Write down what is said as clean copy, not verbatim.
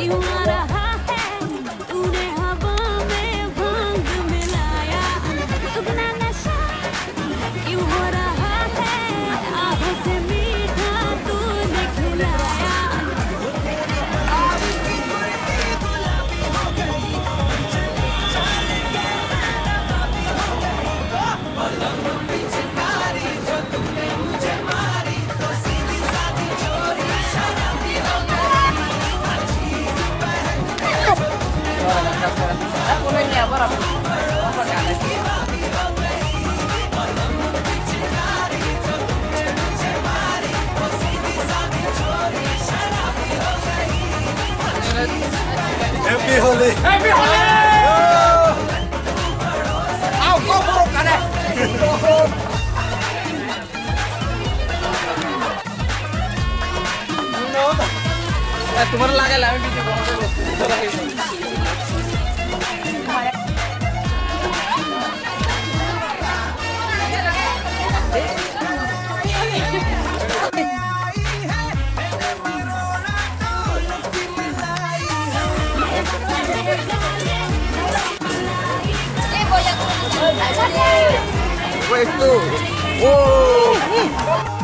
क्यों आ रहा है तूने हवा में भांग मिलाया दुगना नशा क्यों हो रहा है आहों से मीठा तूने खिलाया Happy Holi! Happy Holi! Ao kau buruk kan deh. तुम्हारा लगा लावे वीडियो Wah itu, wow.